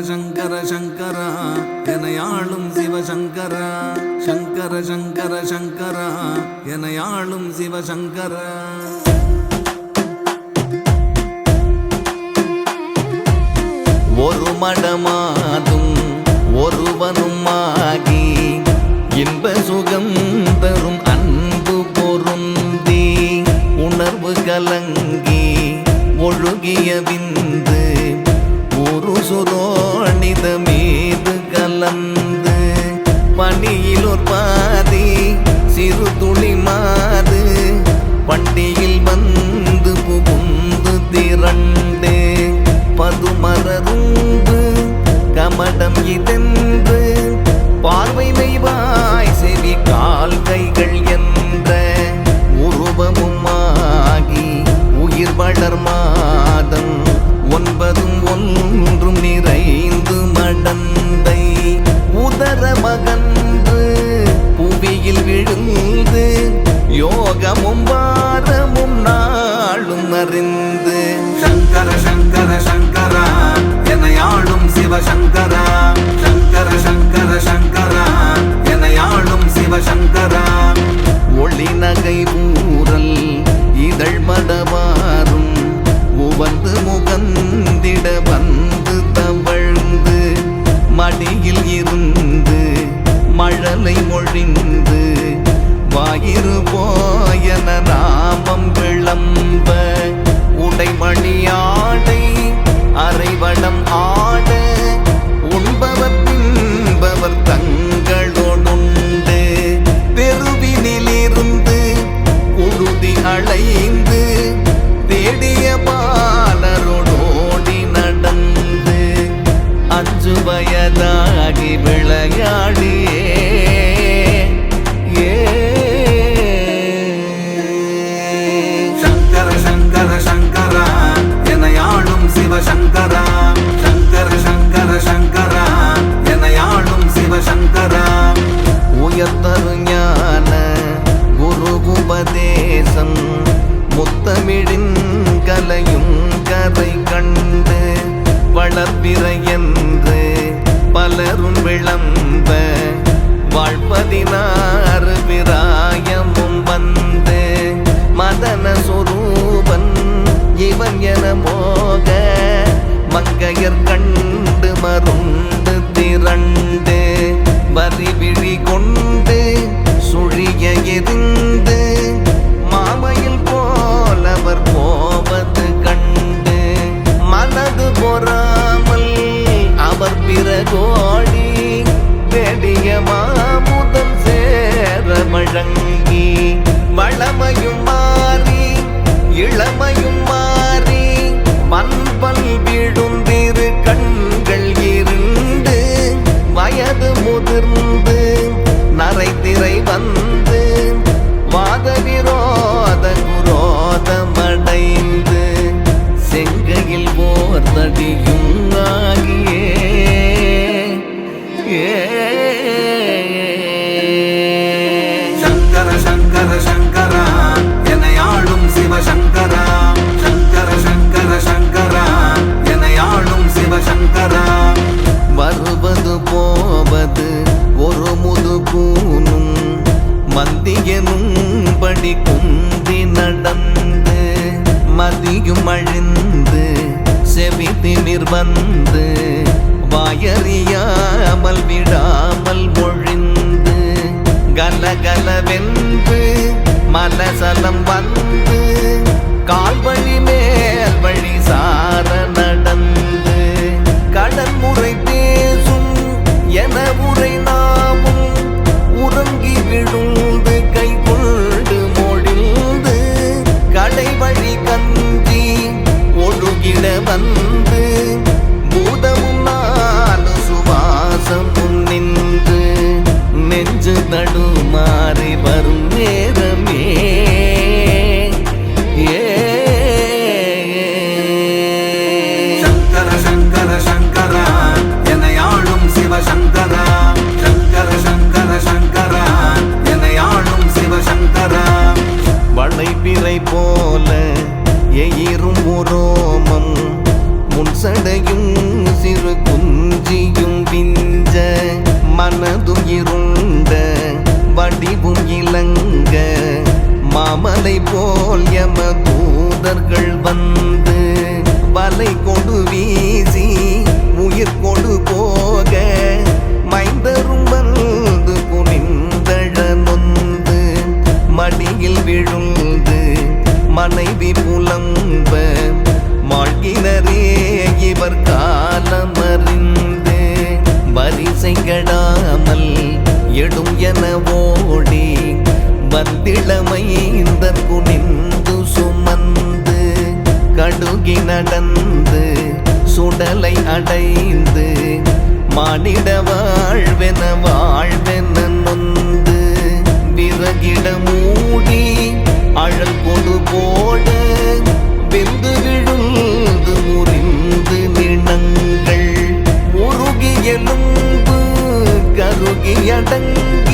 சங்கர சங்கரா எனையாளும் சிவசங்கரா சங்கர சங்கர சங்கரா எனையாளும் சிவசங்கரா. ஒரு மடமாதும் ஒருவனும் ஆகி இன்ப சுகம் தரும் அன்பு பொருந்தி உணர்வு கலங்கி ஒழுகிய விந்து ஒரு சுரோணித மீது கலந்து பணியில் ஒரு பாதி சிறு துளி மாது பண்டியில் வந்து புகுந்து திரண்டு பதுமரரும்பு கமடம் இதென்று பார்வை மெய்வாய் செவி கால் கைகள் என்ற உருவமும் ஆகி உயிர் வளர் மாதம் 9 ஒன்றும் நிறைந்து மடந்தை உதர மகன்று புவியில் விழுந்து யோகமும் வாரமும் நாளும் அறிந்து சங்கர சங்கர சங்கரா எனையாளும் சிவசங்கரா சங்கர சங்கர சங்கரா எனையாளும் சிவசங்கரா. ஒளி நகை ஊரல் இதழ் மடவாரும் உவந்து முகந்திட வந்து தவழ்ந்து மடியில் இருந்து மழலை மொழிந்து வாயிறு போயன நாமம் விளம்ப உடைமணி ஆடை அரைவடம் ஆட உண்பவர் பின்பவர் தங்களோடுண்டு பெருவினிலிருந்து உறுதி அலைந்து தேடிய பாலரோடோடி நடந்து 5 வயதாகி விளையாடியே சங்கர சங்கர சங்கரா எனையாளும் சிவசங்கரா சங்கர சங்கர சங்கரா எனையாளும் சிவசங்கரா. உயர்த்தரு ஞான குரு உபதேசம் முத்தமிழின் கலையும் கதை கண்டு வளர்பிறை என்று பலரும் விளம்ப வாழ்16 விராயமும் வந்து மதன சொரூபன் இவன் என மோக மங்கையர் கண்டு மருண்டு திரண்டு வரிவிழி கொண்டு சுழிய எரிந்து மாமையில் போலவர் போவது கண்டு மனது பொறாமல் அவர் பிறகோடி வெடிய மாமுதல் சேர மழங்கி வளமையும் மாறி இளமையும் மாறி மண்பல் விழுந்திரு கண்கள் இருண்டு வயது முதிர்ந்து நரைத்திரை வந்து வாத விரோத குரோதமடைந்து செங்கையில் ஓர் தடியும் ஆகியே சங்கர சங்கர சங்கரா எனையாளும் சிவசங்கரா சங்கர சங்கர சங்கரா எனையாளும் சிவசங்கரா. வருவது போவது ஒரு முது கூனும் மந்தியனும் படி குந்தி நடந்து மதியும் அழிந்து செவி திமிர் வந்து வாயறியாமல் விடாமல் மொழிந்து கலகலவென்று மலசலம் வந்து கால் வழி மேல் வழி சார நடந்து கடன் முறை பேசும் என உரை நாமும் உறங்கி விழுந்து கை கொண்டு மொழிந்து கடை வழி கஞ்சி ஒழுகிட வந்து பூதமும் 4 சுவாசமும் நின்று நெஞ்சு தடுமாறி வரும் நேரமே சங்கர சங்கர சங்கரா எனையாளும் சிவசங்கரா சங்கர சங்கர சங்கரா எனையாளும் சிவசங்கரா. வளைப்பிறை போல எயிரும் உரோமம் முன்சடையும் சிறு குந்த முடிவும் இலங்க மாமலை போல் யம தூதர்கள் வந்து வலை கொடு வீசி உயிர் கொடு போக மைந்தரும் வந்து குனிந்தழ நொந்து மடியில் விழுந்து மனைவி புலம்ப மாழ்கினரே இவர் காலமறிந்து வரிசை கெடாமல் எடும் என ஓடி வந்திளமைந்த குனிந்து சுமந்து கடுகி நடந்து சுடலை அடைந்து மானிட வாழ்வென வாழ்வென நொந்து விறகிட மூடி அழல் கொடு போட வெந்து விழுந்து முறிந்து நிணங்கள் உருகி எலும்பு கருகி அடங்கி